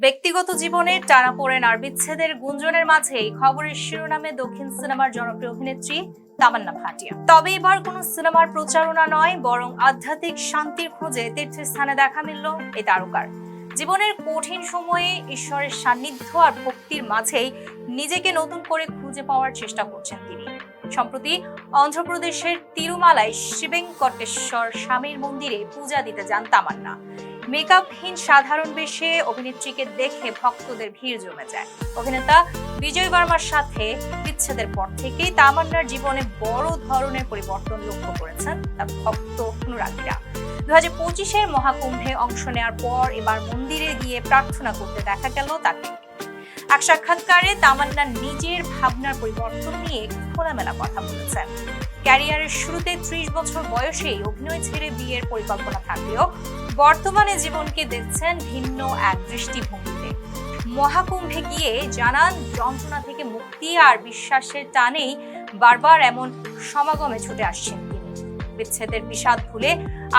ব্যক্তিগত জীবনে টানাপোড়েন আর বিচ্ছেদের গুঞ্জনের মাঝেই খবরের শিরোনামে দক্ষিণ সিনেমার জনপ্রিয় অভিনেত্রী তামান্না ভাটিয়া। তবে এবার কোনো সিনেমার প্রচারণা নয়, বরং আধ্যাত্মিক শান্তির খোঁজে তীর্থস্থানে দেখা মিলল এই তারকার। জীবনের কঠিন সময়ে ঈশ্বরের সান্নিধ্য আর ভক্তির মাঝেই নিজেকে নতুন করে খুঁজে পাওয়ার চেষ্টা করছেন তিনি। সম্প্রতি অন্ধ্রপ্রদেশের তিরুমালায় শিবেঙ্কটেশ্বর স্বামীর মন্দিরে পূজা দিতে যান তামান্না। মেকআপহীন সাধারণ বেশে অভিনেত্রীকে দেখে ভক্তদের ভিড় জমে যায়। অভিনেতা বিজয় বর্মার সাথে বিচ্ছেদের পর থেকেই তামান্নার জীবনে বড় ধরনের পরিবর্তন লক্ষ্য করেছেন তার ভক্ত অনুরাগীরা। 2025-এর মহাকুম্ভে অংশ নেওয়ার পর এবার মন্দিরে গিয়ে প্রার্থনা করতে দেখা গেল তাকে। এক সাক্ষাৎকারে তামান্না নিজের ভাবনার পরিবর্তন নিয়ে খোলামেলা কথা বলেছেন। ক্যারিয়ারের শুরুতে 30 বছর বয়সেই অভিনয় ছেড়ে বিয়ের পরিকল্পনা থাকলেও বর্তমানে জীবনকে দেখছেন ভিন্ন এক দৃষ্টিভঙ্গিতে। মহাকুম্ভে গিয়ে জানান, যন্ত্রণা থেকে মুক্তি আর বিশ্বাসের টানেই বারবার এমন সমাগমে ছুটে আসছেন তিনি। বিচ্ছেদের বিষাদ ভুলে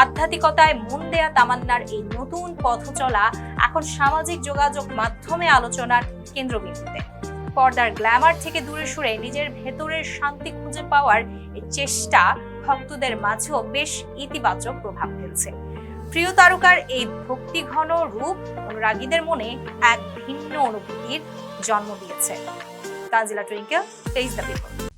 আধ্যাত্মিকতায় মন দেয়া তামান্নার এই নতুন পথ চলা এখন সামাজিক যোগাযোগ মাধ্যমে আলোচনার কেন্দ্রবিন্দুতে। পর্দার গ্ল্যামার থেকে দূরে সরে নিজের ভেতরের শান্তি খুঁজে পাওয়ার এই চেষ্টা ভক্তদের মাঝেও বেশ ইতিবাচক প্রভাব ফেলছে। প্রিয় তারকার এই ভক্তিঘন রূপ অনুরাগীদের মনে এক ভিন্ন অনুভূতির জন্ম দিয়েছে। Tanjila Twinkle, taste the people.